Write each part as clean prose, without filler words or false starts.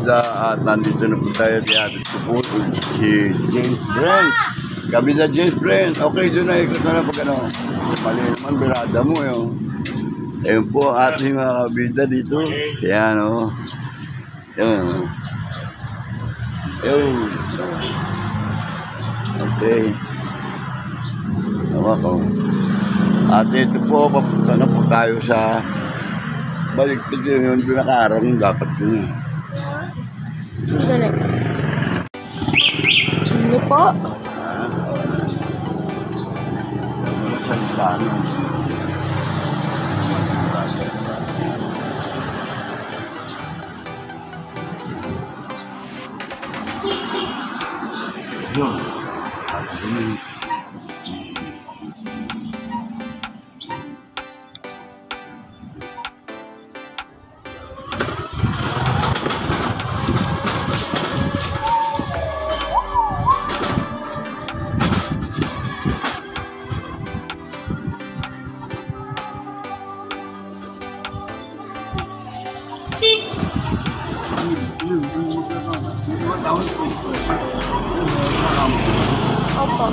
kabida at nandito na po tayo si James Brent. Kabida James Brent. Okay, doon na ikot na lang pag ano. Mali naman, birada mo yun. Ayun po ating mga kabida dito. Yan o. Yan o. Ayun. Okay. Nawa ko. At ito po, papunta na po tayo sa baliktad yun, yung nakaarang dapat yun. Hindi po. Sa plano. Yun. Opo.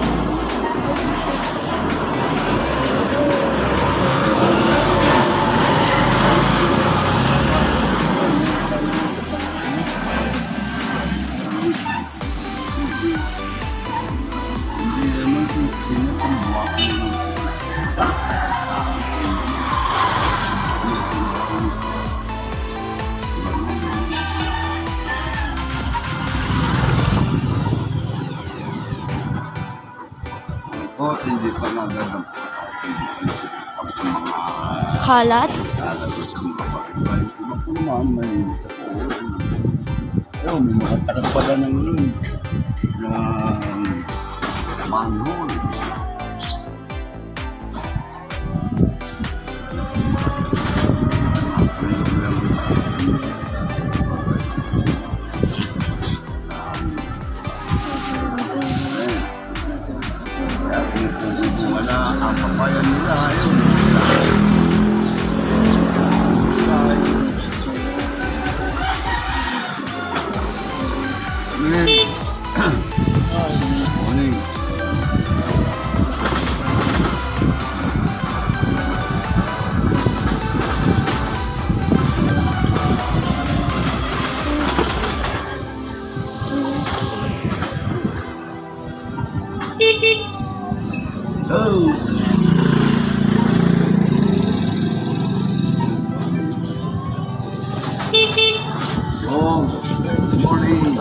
O, hindi pa magandang Kalat? iba po naman may may mga takat pala ng manhole. Wala ang papayan nila ayun. Morning. Oh. Oh, morning.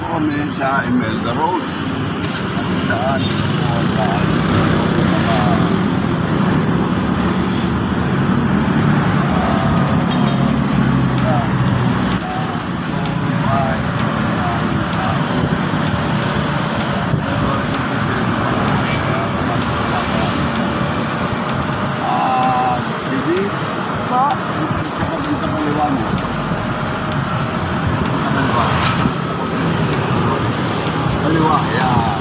Kami sa Imelda Road. Daan. Kaliwa, yeah.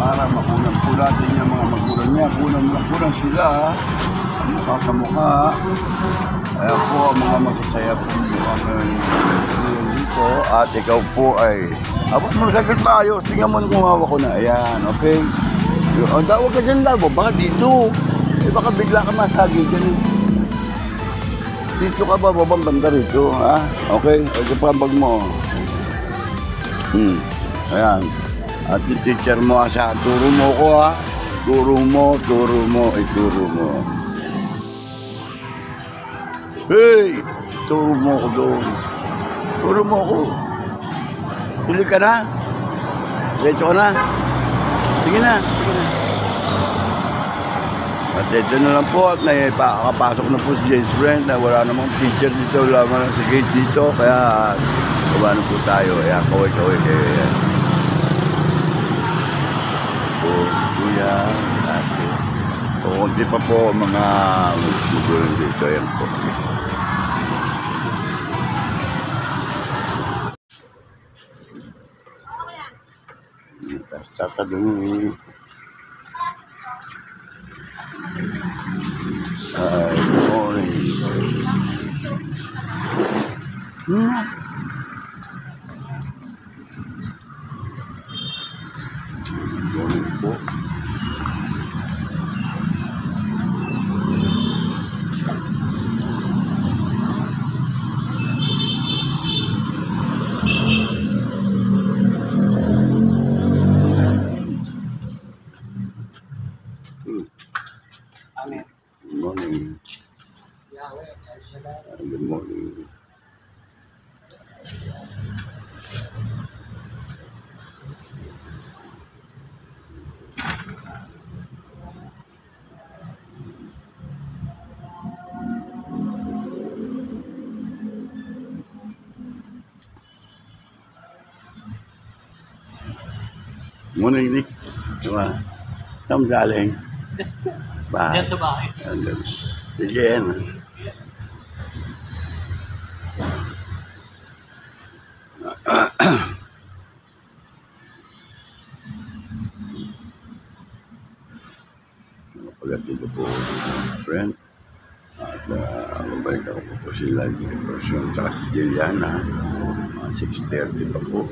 para makunan po natin yung mga magulang niya. Kunan sila, mukha sa mukha. Kaya po ang mga masasaya po ngayon dito. At ikaw po ay, abot mo saglit maayo, singa mo kung hawak ko na. Ayan, okay? Ang tawag ka dyan lang, baka dito. Eh baka bigla ka masagi dyan. Dito ka ba, babang banda rito, ha? Okay, ito pa ang bag mo. Ayan. At yung teacher mo, asahan, turo mo ko, ha? Turo mo, ituro mo. Hey! Turo mo ko doon. Turo mo ko. Tuloy ka na? Diretso ka na? Sige na. At ito na lang po at nakapasok na po si James Brent na wala namang teacher dito, wala naman si gate dito. Kaya baba na po tayo. Ayan, kaway kayo. Ayan. So, kuya, ate. So, kunti pa po mga magulang dito. Ayan po. Tapos doon. Ay, morning. Morning po. Amen. Good morning. Good morning. Morning, Nick. Diba? Saan galing? Bahay. Yan sa bahay. Sige, yan. Pagdating ko po sa friend. At mabalik ako po sila Jefferson at si Jiliana. Mga 6:30 pa po.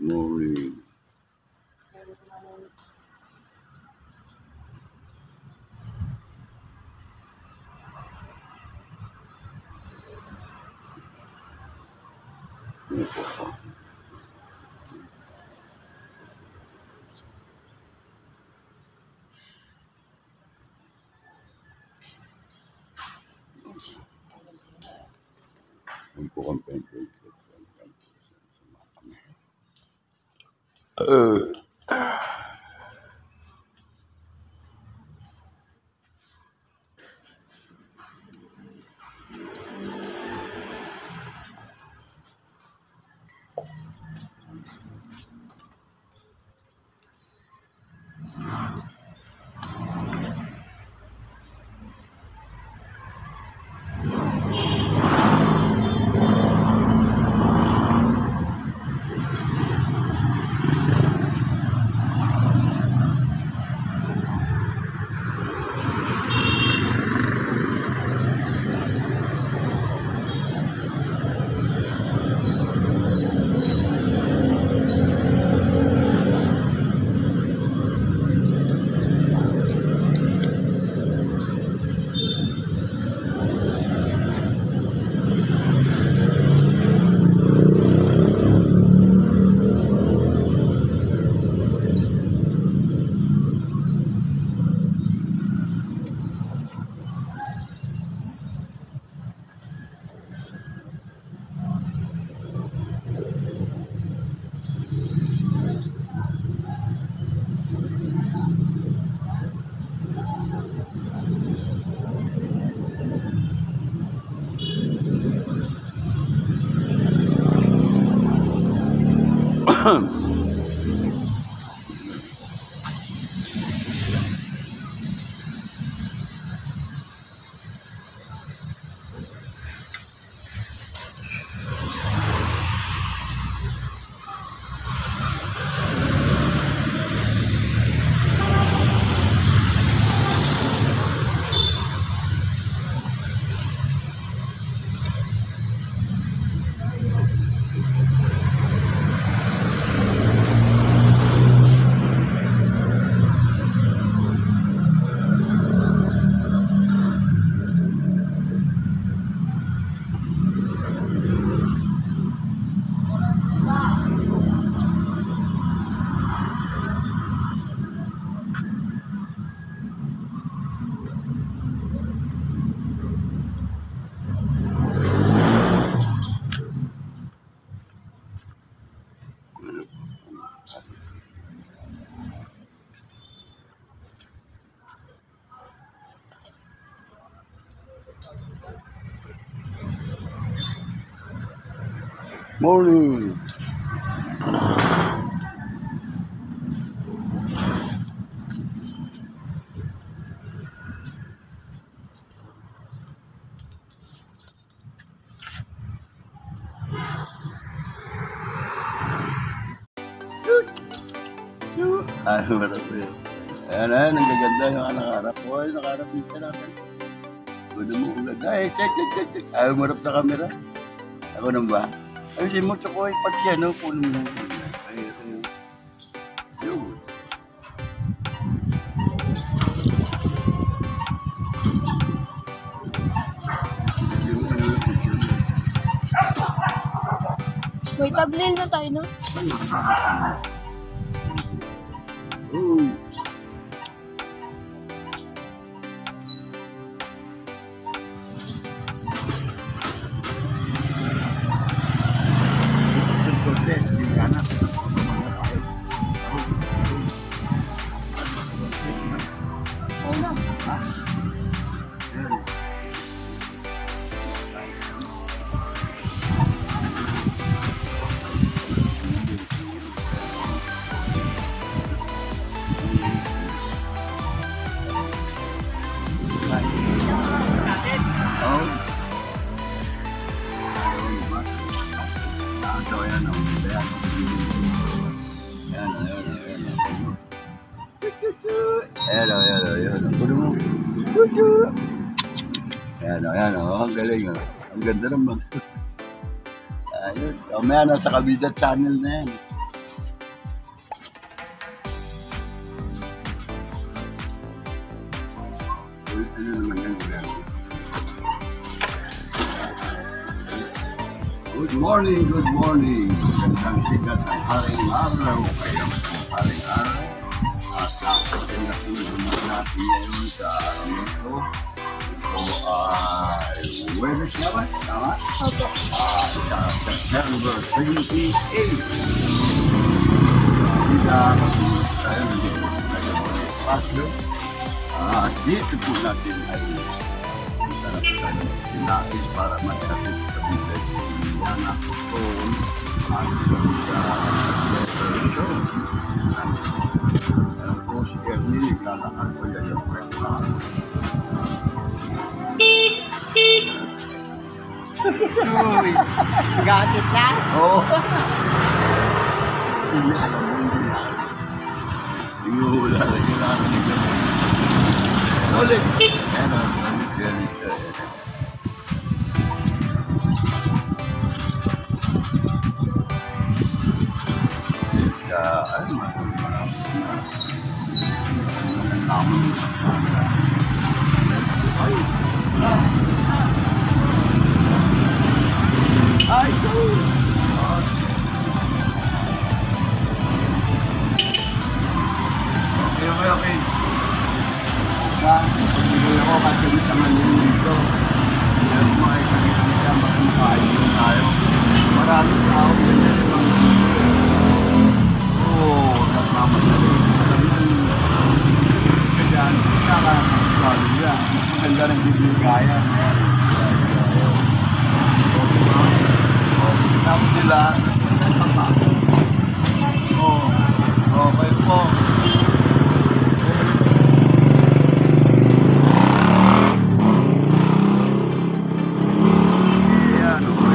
Morning. Ang po kang pancake. Morning. Ano ba ito? Ayan, ayan, ang gaganda yung nakaharap. Ay, nakaharap din siya natin. Gusto mo ugat. Ay, check. Ayaw marap sa camera. Ako nang ba? Ay, si mo, tsoko, pag siya, no? Puno mo. Ay, ito yun. Yun. May tablil na tayo, no? Ooh. Ayan. Puno mo. Ayan. Ang galing. Ang ganda naman. Ayun. Mamaya nasa Kabida channel na yan. Ano naman yan? Good morning. Magandang sikat ng haring araw. Kaya haring araw. At napagandang natin ngayon sa araw nito. Ito ay Webes na ba? Tama? Opo. September 28. Tayo nandito sa espacio. At dito po natin ay natin para magkakit sa bilis. Yan ako po at po si Ernie naglalakad ko yan yung kwenta. Uy, gatit na? Oo. Hindi alam mo hindi na. Inuhula na yun natin ni Ganda. Ulit! Ano, ganito. Ay, marami na. Tamang Ay, so. Okay. Pagbigay ako kasi naman yun dito. Yes, makikita makikita tayo. Maraming tao yun na naman. Oo, nagmamadali. Kaya, nakakasali yan. Maganda ng bibigayan. Tapos sila, okay po.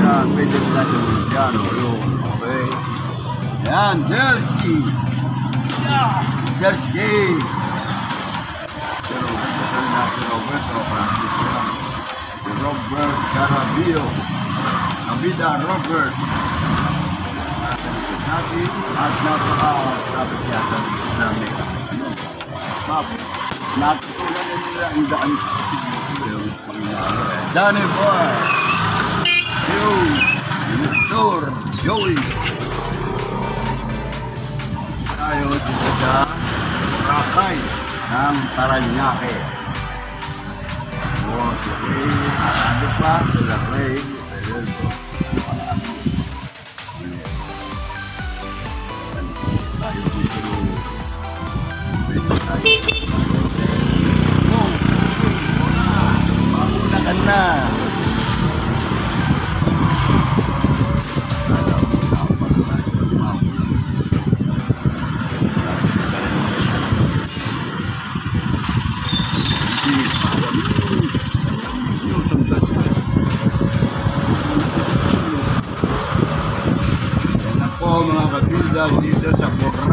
Yan, pwede sila yan, okay. Yan, Jersey. Robert Carabio. Kabida Robert. Natin at napaka-sabit yata namin. Natutunan nila ang daan. Danny Boy. Victor Joey. Tayo dito sa Rakay ng Paranaque. Okay, ano pa? Sila Ray. Tayo dito. Mauna ka na.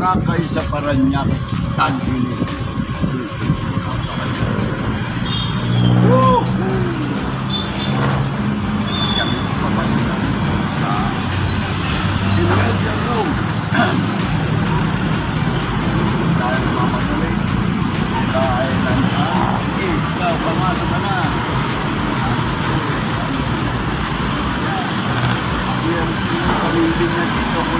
Boracay sa Parañaque, Tagino. Woo! Kami papadala sa Imelda Road. Dahil mamadali, dahil ikaw, pumasok ka na. Yan, pamilin na dito ko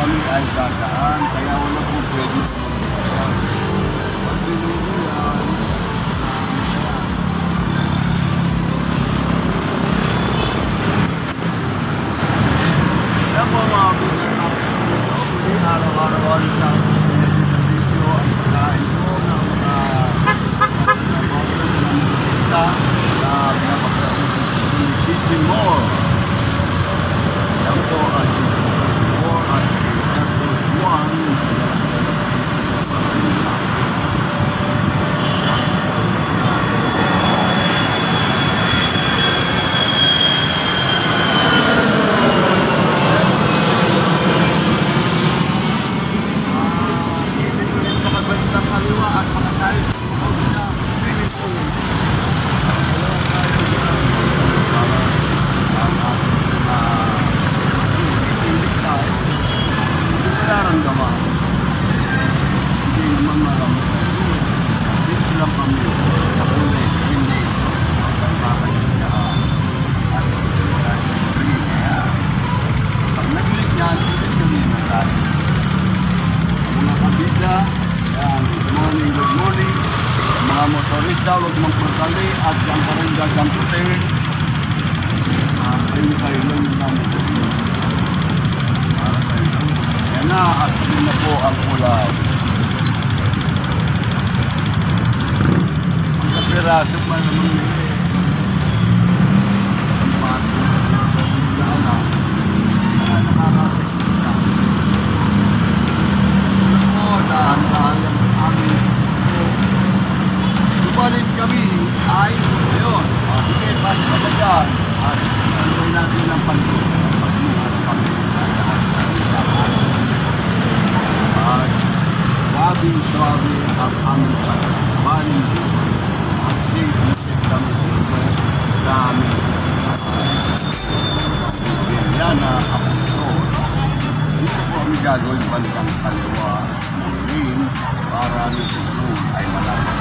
kami ay dadaan, kaya wala po pwede. Pag binuno yan, yan po mga pinatapos dito, muli araw-araw sa video ang pagkain ko ng mga sa City Mall. Yan po ang City Mall at Airport 1. Mga motorista, huwag mong pagkali at ang karangga gamputin. Ayun kayo lang yung namin. Para kayo lang. Yan na, at yun na po ang kulay. Ang kapiraso pa naman nila. Ang pato. Sana. Kaya nakakasik na. Oo, dahan-dahan lang amin. Subalit kami ay yun. Sige, pasok ka dyan. At anoy natin ang pansin. At swabe ang aming pagbaling dito. At safe na safe kami dito sa aming yan na ako ito. Dito po kami gagawin bandang kaliwa. Ngayon, para nito ay malapit.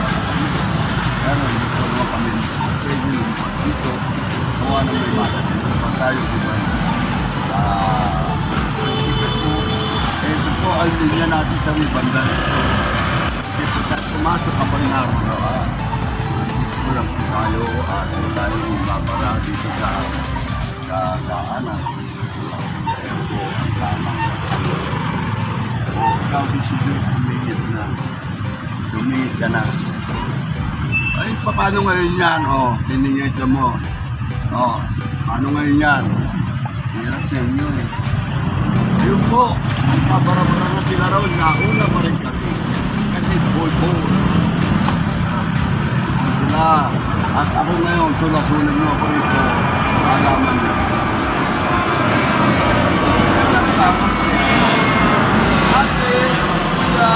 Pero hindi ko naman kami pwede lumipad dito. Gawa na may masa dito. Pag tayo diba sikat po, ito po ang linya natin sa may banda nito. Kasi pagkat pumasok ka pang naroon, dito lang po tayo at tayo mapara dito sa daanan. Ayan po ang tamang ikaw decision, tumingit ka na. Ay, paano ngayon yan? O, tiningit mo. O, ano ngayon yan? Hirap sa inyo eh. Yun po, ang pabara-bara na sila raw, nauna pa rin kami. Kasi bol-bol. Sila, at ako ngayon, tulak-ulan nyo ako rito. Alaman nyo. Ate, kuya,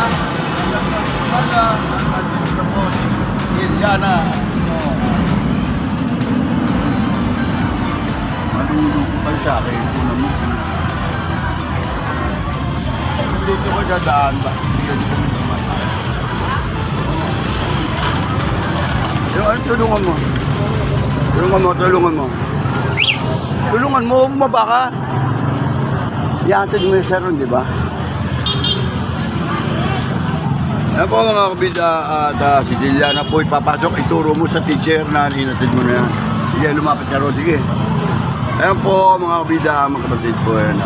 Indiana. Malulog ko kayo sa akin. Unang mo. Dito ko dadaan ba? Hindi ko matay. Tulungan mo. Tulungan mo, bumaba ka. Iatid mo yung saron, di ba? Ayan po mga kabida at si Diliana po ipapasok, ituro mo sa teacher na hinatid mo na yan. Sige, lumapit siya ron, sige. Ayan po mga kabida, mga kapatid po yan.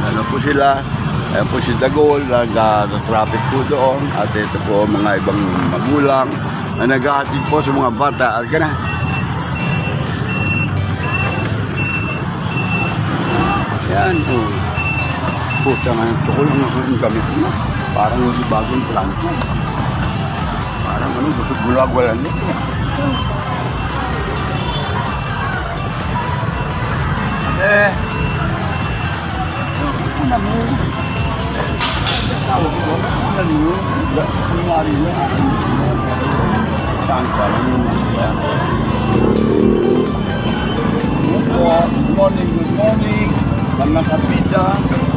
Ano po sila, ayan po si Dagol, nag-traffic po doon. At ito po mga ibang magulang na nag-aatid po sa mga bata. Alka na. Ayan po. Puta nga, tukol lang ako yung gamit mo. Parang hindi bagong plan ko. Parang ano, gusto bulag-walan nito. Una mo. mo. Kumari na. Saan ka? Good morning, good morning. Mga kapita.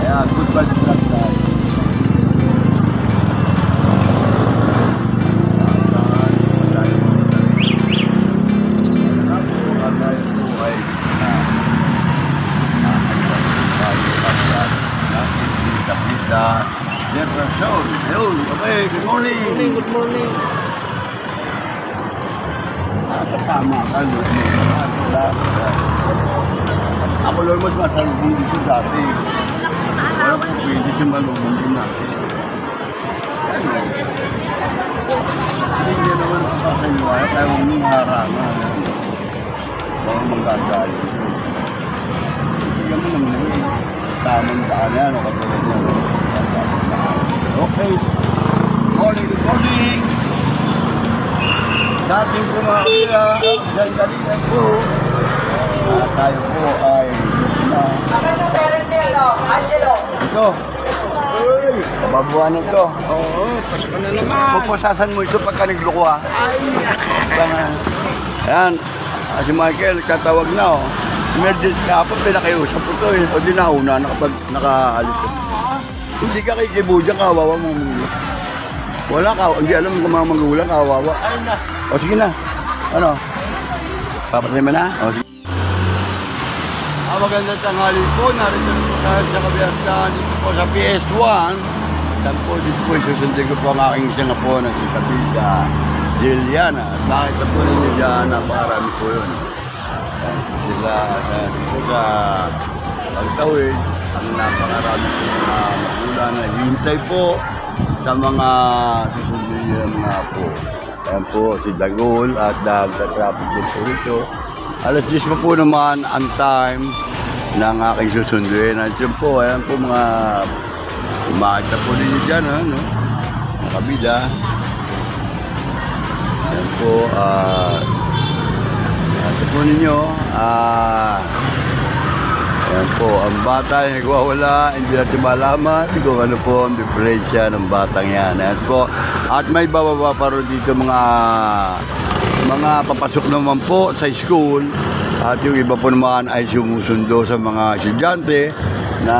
Ayan, goodbye to vlog tayo. Ayun, okay, good morning. Good morning. Tama ka, ako lang mas masalubong dito dati. Wala po pwede siya malubong din natin. Hindi naman sa kasayuan, kaya huwag mong harangan. Baka magagalit. Hindi mo naman yun. Tamang daan yan, o katulad niya. Okay. Morning, good morning. Sa ating kumakila, dyan galingan po. Tayo po ay ito. Uy, babuanan to. Oo, pasok ka na naman. Pupusasan mo ito pagka nagluko ha. Ayan, si Michael, katawag na oh. Emergency ka po, pinakiusap po ito eh. O di nauna na kapag nakaalis. Hindi ka kikibudyang, kawawa mo muna. Wala ka, hindi alam kung mga magulang, kawawa. O sige na, ano? Papatay mo na? O sige. Magandang tanghali po, narito po tayo sa kabiyasan dito po sa PS1. Dito po isusundin ko po ang aking isang po na si Kapita Jiliana. At nakita po ninyo dyan, napakarami po yun. Sila dito sa Pagtawid, ang napakarami po na magulang na hintay po sa mga susundin nyo mga po. Ayan po si Dagol at nag-traffic din po rito. Alas 10 po naman ang time ng aking susunduin. At yun po, ayan po mga umakita po ninyo dyan, no? Nakabida. Ayan po, ito po ninyo, ayan po, ang bata yung nagwawala, hindi natin malaman kung ano po ang diferensya ng batang yan. Ayan po, at may bababa pa rin dito mga papasok naman po sa school at yung iba po naman ay sumusundo sa mga estudyante na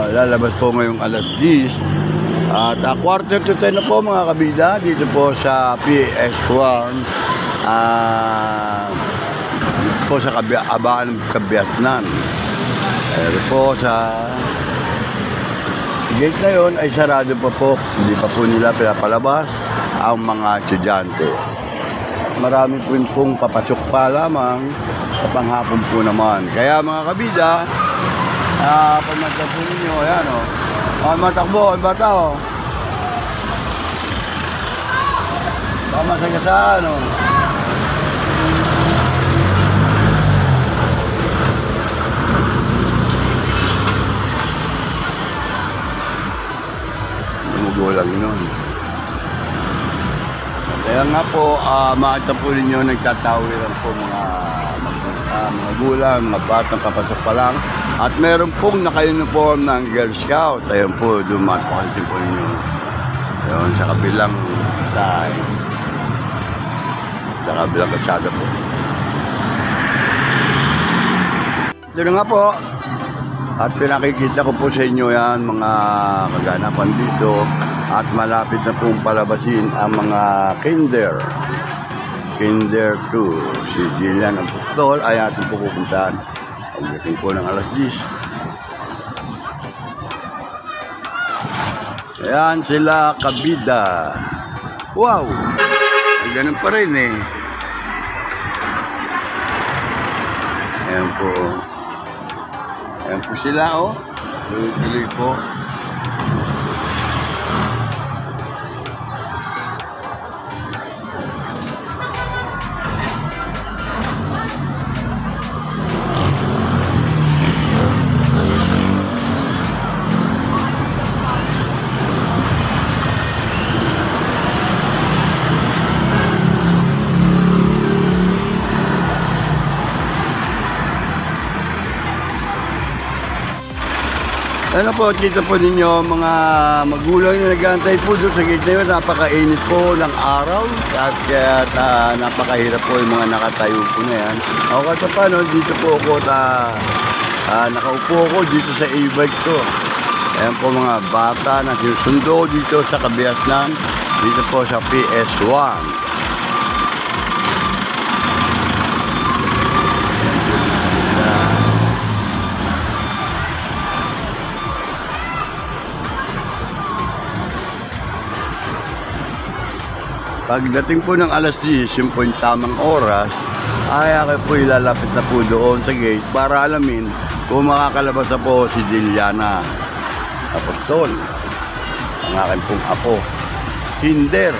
lalabas po ngayong alas 10 at quarter to 10 na po mga kabida dito po sa PS1 dito po sa Abaan Kabiasnan. Pero po sa gate na yun ay sarado pa po, hindi pa po nila pinapalabas ang mga estudyante. Marami po pong papasok pa lamang sa panghapon po naman. Kaya mga kabida, pag magtakbo ninyo, ayan o. Matakbo, ang bata o. Tama sa kasaan o. Gumugulang yun. Kaya nga po, makita po ninyo nagtatawiran po mga gulang, mga batang kapasok pa lang. At meron pong naka-uniform ng Girl Scout. Ayan po, dumapakansin po ninyo. Ayan, sa kabilang side. Sa kabilang kasada po. Ito na nga po. At pinakikita ko po sa inyo yan, mga kaganapan dito. At malapit na pong palabasin ang mga Kinder 2. Si Jillian ang pistol ay ating po pupuntahan. Pagdating po ng alas 10. Ayan sila kabida. Wow! Ay, ganun pa rin eh. Ayan po. Ayan po sila oh. Tuloy po. Ano po, kita po ninyo, mga magulang na nag-aantay po doon sa gate na yun. Napakainit po ng araw at kaya napakahirap po yung mga nakatayo po na yan. Ako kasi paano, dito po ako, nakaupo ako dito sa e-bike to. Ayan po mga bata na sinusundo dito sa Kabiasnan, dito po sa PS1. Pagdating po ng alas 10, yung po yung tamang oras, ay ako po ilalapit na po doon sa gate para alamin kung makakalabas na po si Diliana Apostol, ang aking pong apo, Kinder.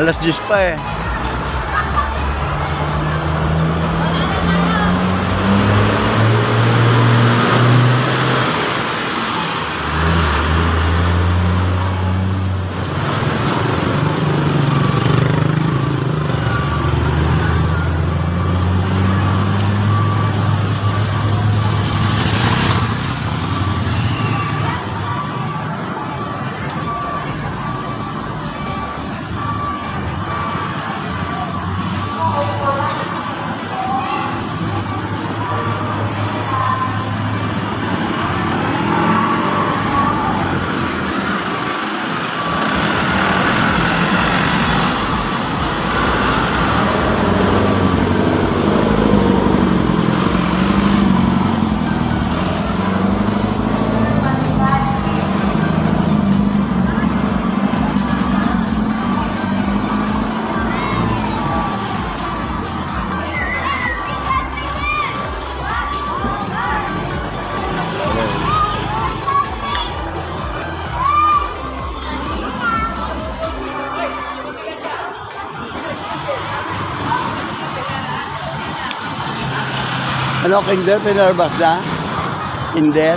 Alas 10 pa eh. Ano, Kinder? Pinarbas na? Kinder?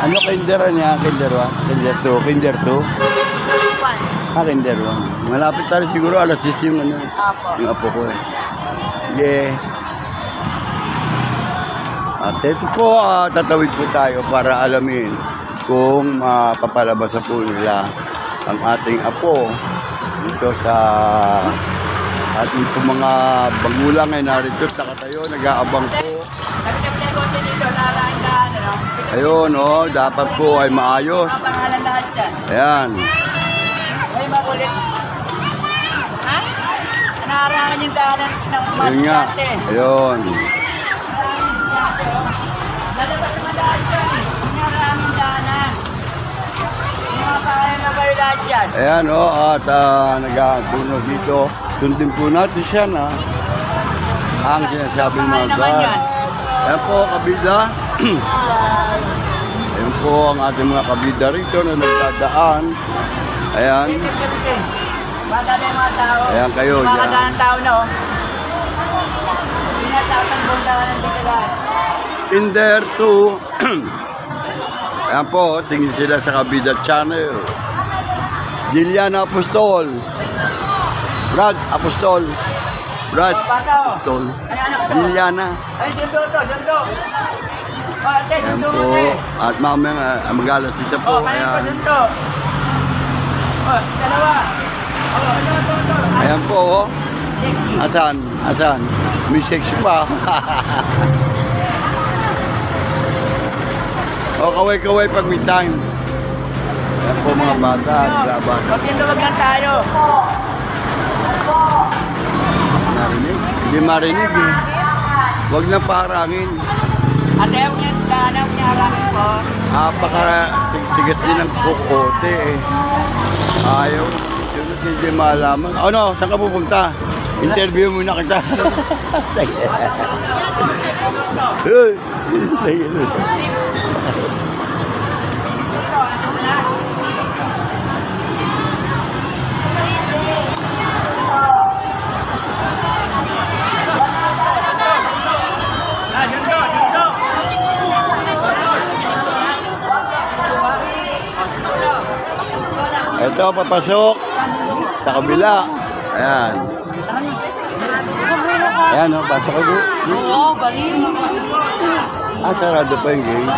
Ano, Kinder? Ano yan? Kinder 1? Kinder 2? Kinder 2? Ah, Kinder 1. Malapit tayo siguro alas 10 yung ano. Apo. Yung apo ko eh. Yeah. At ito po, tatawid po tayo para alamin kung mapapalabas na po nila ang ating apo dito sa ating po mga bagulang ay narito, nakatayo, nag-aabang po. Ayun, oh, dapat po ay maayos. Ayan. Ay, makulit. Ha? Nararangan yung daanan ng mas Ayun nga. natin. Ayun. Lalabas naman lahat yan. Nararangan yung daanan. Yung mga kaya na kayo lahat yan. Ayan, oh, at nag-atunog dito. Tundin po natin siya na ang sinasabi ng mga guard. Ayan po, kabida. Ayan po ang ating mga kabida rito na nagdadaan. Ayan. Baka na yung mga tao. Ayan kayo. Mga Ayan. daan tao na, oh. Pinatapang buong tao ng dikalaan. Kinder 2. Ayan po, tingin sila sa kabida channel. Diliana Apostol. Brad Apostol. Brad Apostol. Diliana. Ay, sundo to, sundo. Ate, Ayan sundo po. mo, te. At mamaya mag-alas isa po. Kaya pa Ayan. sundo. Dalawa. Ito. Ayan po. Oh. Sexy. Asan? Asan? May sexy pa. O, kaway-kaway pag may time. Ayan po mga bata. Laban. Huwag yung luwag lang tayo. Marinig? Hindi marinig eh. Huwag na paharangin. Ate, huwag niya daanan, huwag niya harangin po. Tigas din ng kukote eh. Ayaw. Yun hindi malaman. Ano? Saan ka pupunta? Interview muna kita. Ito, papasok sa kabila. Ayan. Ayan, oh, pasok ko. Oo, galing. Ah, sarado pa yung gate.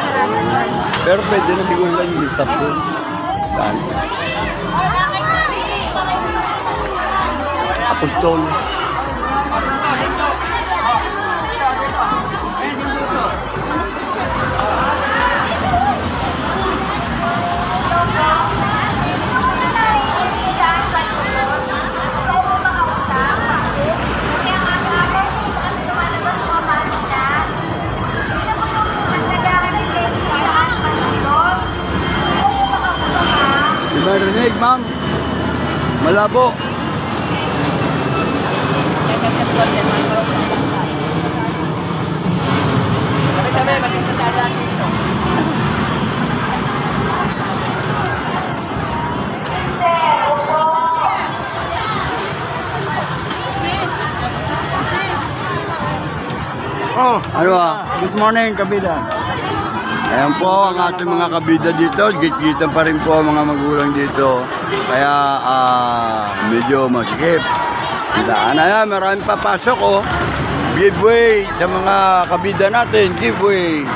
Pero pwede na siguro lang yung stop ko. Saan? Apostol. Di ba rinig, ma'am? Malabo. Tabi-tabi, masisitalaan dito. Oh, ano good morning, kabida. Ayan po ang ating mga kabida dito. Git-gitan pa rin po ang mga magulang dito. Kaya medyo masikip. Daan na yan, maraming papasok oh. Giveaway sa mga kabida natin, giveaway.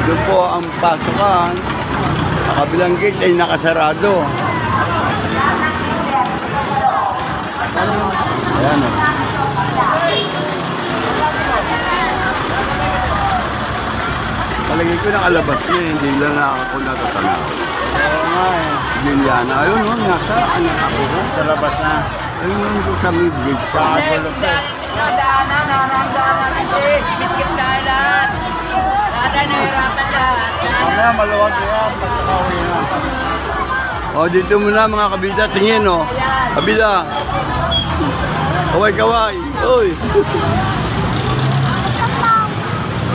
Doon po ang pasokan. Sa kabilang gate ay nakasarado. Ayan oh. Palagay ko ng alabas niya, hindi lang ako natatanaw. Oo nga eh. Juliana, ayun o, nasa anak ako sa labas na. Ayun o, sa mid-gate pa. Nadaanan, naramdaman natin. Biskit tayo lahat. Lahat nahirapan lahat. Mamaya maluwag yan, pagkakawi na. O, dito muna mga kabida, tingin o. Kabida. Kaway-kaway. Uy.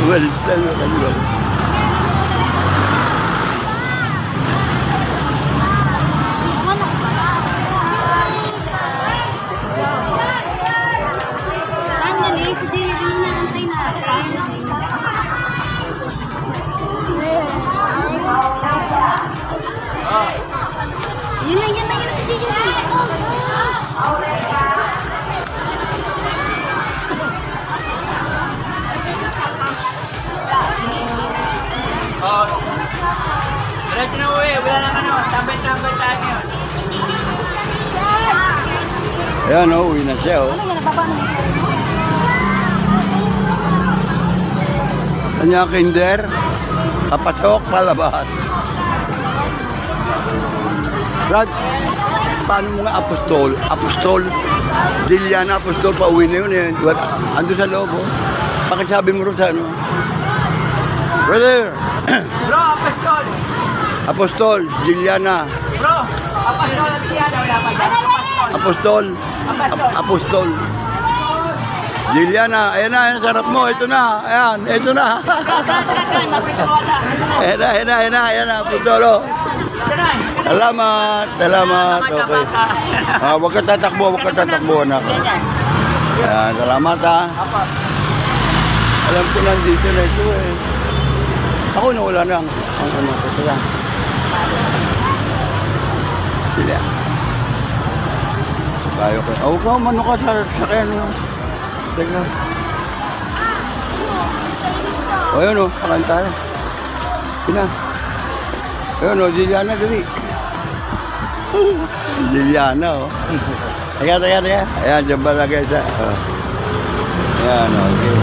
Umalit lang o, kabida. Yun na, si Gigi. Diretso na uwi, wala lang ano. Tambay-tambay tayo ngayon. Ayan o, uwi na siya o. Ano yan, nababa na. Kanya kinder, kapasok, palabas. Brad, paano mo nga apostol? Apostol, Juliana apostol, pauwi na yun eh. Ando sa loob oh. Pakisabi mo rin sa ano. Brother, Bro, apostol. apostol, Juliana, Bro, apostol ang siya. Wala pa dyan. Apostol. apostol, apostol. Juliana, ayan na, ayan, sarap mo, ito na, ayan, ito na. Ayan na, apostol oh. Salamat, salamat. Okay. Huwag ka tatakbo, anak. Ayan, salamat ha. Alam ko nandito na ito eh. Ako nawala na ang ano ko. Kaya. Sila. Tayo ko. Huwag ka, mano ka sa kaya no. Tignan. O yun o, pakain tayo. Sina. Ayun o, Juliana dali. Juliana o. Teka. Ayan, dyan ba lagay sa... Ayan, okay.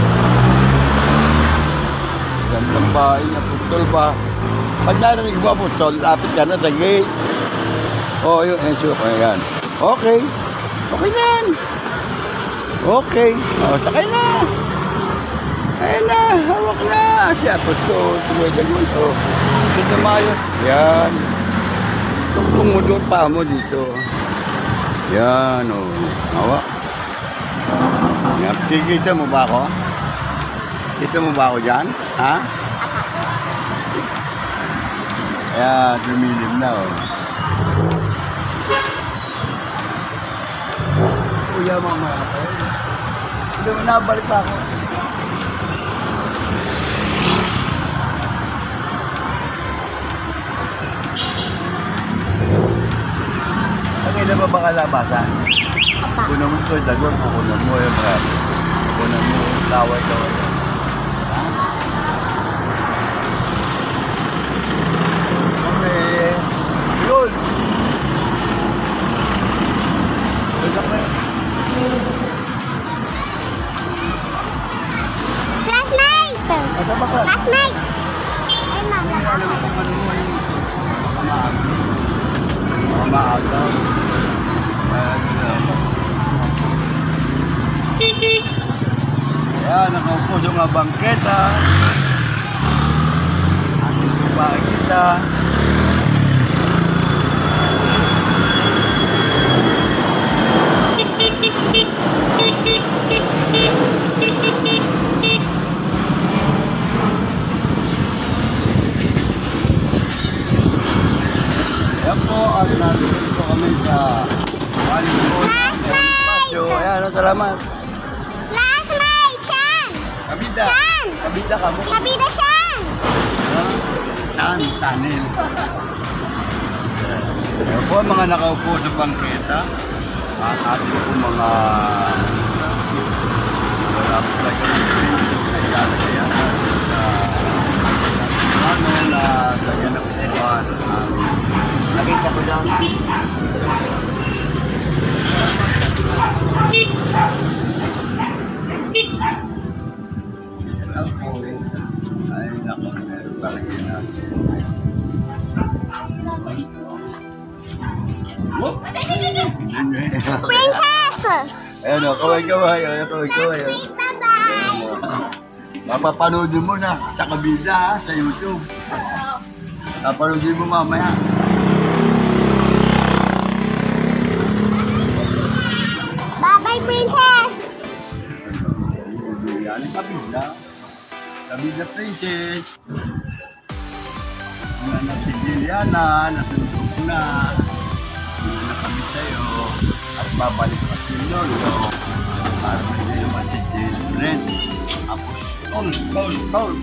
Gandang bahay na putol ba? Pag narinig mo putol, lapit ka na sa gate. O, yun, ayan. Okay. Okay na yan. Okay. O, sakay na. Ayan na, hawak na. Siya putol, tumagal-gal. O, dito mayo. Yan. Tungtong mo doon pa mo dito. Yan, o. Hawak. Yan. Kita mo ba ako? Kita mo ba ako dyan? Ha? Ayan, lumilim na, o. Kuya, mamaya pa. Hindi mo nabalik pa ako. Ang ina ba baka labasan? Papa. Kunan mo ito, dagwag, kukunan mo yung marami. Kunan mo, laway-laway. Okay. Yun. Bagsak mo yun. Classmate! Asa ba ka? Classmate! Ay, ma'am. Alam mo kung ano mo yung maaga. Ayan, nakaupo sa mga bangketa. Ating babae kita. Ayan po, at nandito po kami sa Hollywood. Ayan, salamat. Classmate! Chan! Kabida. Chan! Kabida ka mo. Kabida Chan! Tanil. Ayan po, mga nakaupo sa bangketa. At ating po mga wala po tayo kaya na kanya na kusuhan. Nakita ko lang. Ay, naku, meron talaga na. Princess! Ayan o, kaway-kaway. Classmate, bye-bye! Mapapanoodin mo na sa kabida ha, sa YouTube. Papanoodin mo mamaya. Bye-bye, Princess! Yan ang kabida. Kabida Princess. Na si Liliana, nasuntok na. Hindi na kami sa'yo. At babalik pa si Lolo. Para hindi naman si Brent. Tapos, tol.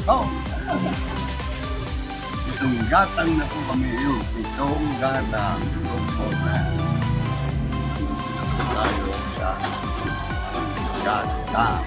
Itong gatang na po kami yun. Itong gatang. Itong format. Tayo sa gatang.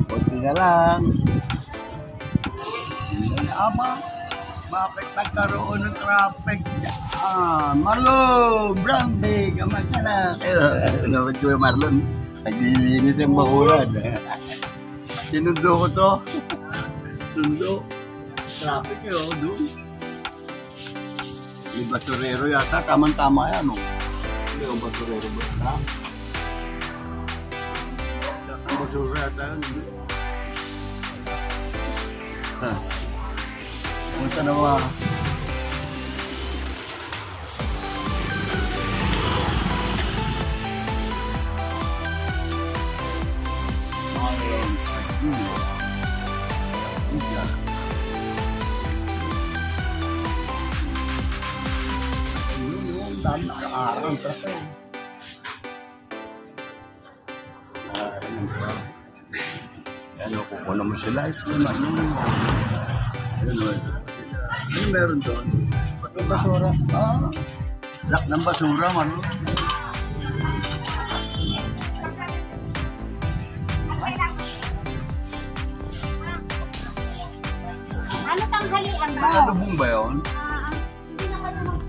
Kunti na lang. Ama, bakit nagkaroon ng traffic? Marlon, Brandy, kaman ka na. Ano ko yung Marlon? Naglilinis yung bakulan. Sinundo ko to. Sundo. Traffic yun, doon. Yung basurero yata, tamang-tama yan, no? Hindi yung basurero ba? Ang basurero yata yun, hindi. Punta na ba? Dami nakaarang traffic. Ano, kukunan mo sila. Ano meron doon? Basura. Lak ng basura, man. Ano tanghalian ba? Salubong ba yun? Hindi naman naman.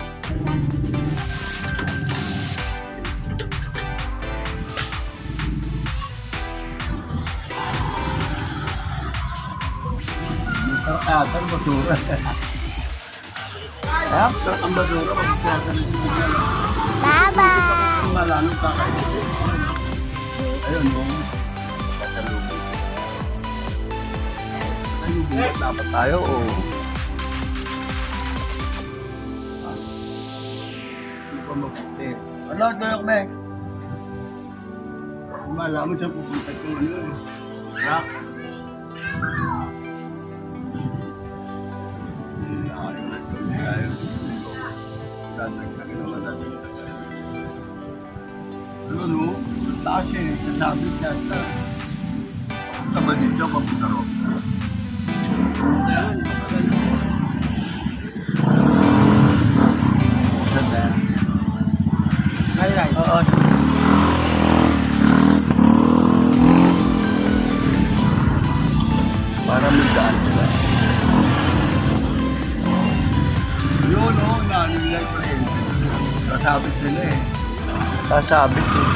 Ito ang basura. Ito ang basura. Bye-bye! Malalong kakainin. Ayun mo. Kasalubong. Ayun, dapat tayo o... Ano, tulog ba? Malaman sa pupunta ko ano eh. Rock. Ano, taas eh, sasabit yata. Punta ba dito, papunta ro? Saan na? Highlight. Oo. Para magdaan sila. Yun o, naano nila yung friend. Sasabit sila eh. Sasabit eh.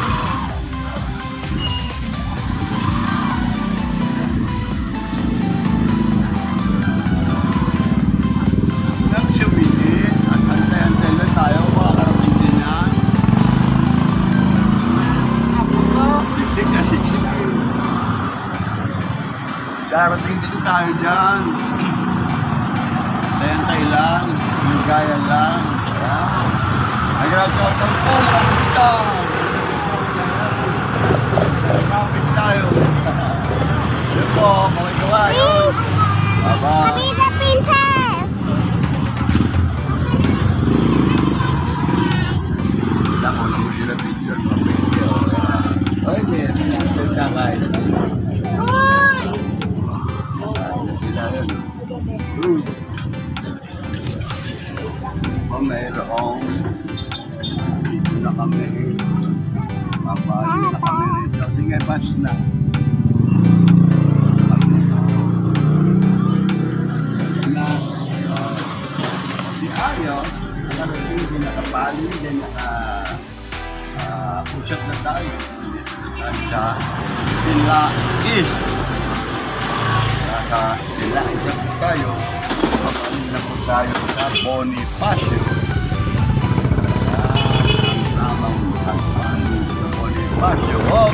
Nang siya wili, at antay-antay lang tayo, makakarating din yan. Siksik na siksik. Darating din tayo dyan. Antay lang, gaya lang. Ay, grabe ako po, kapita. Kapit tayo. Yun po, mga kawayo. Baba. Kabida Princess! Ako lang mo sila picture mo. Ay, hindi. Sakay. Sila yun. Mayroong dito na kami. Mabalik na kami rito. Sige, bus na. Na si Ayo, hindi nakapali, hindi naka-usap na tayo. At sa Sila East. Nasa Sila East tayo. Mabalik na po tayo sa Bonifacio. Ang tamang Bonifacio. Oh,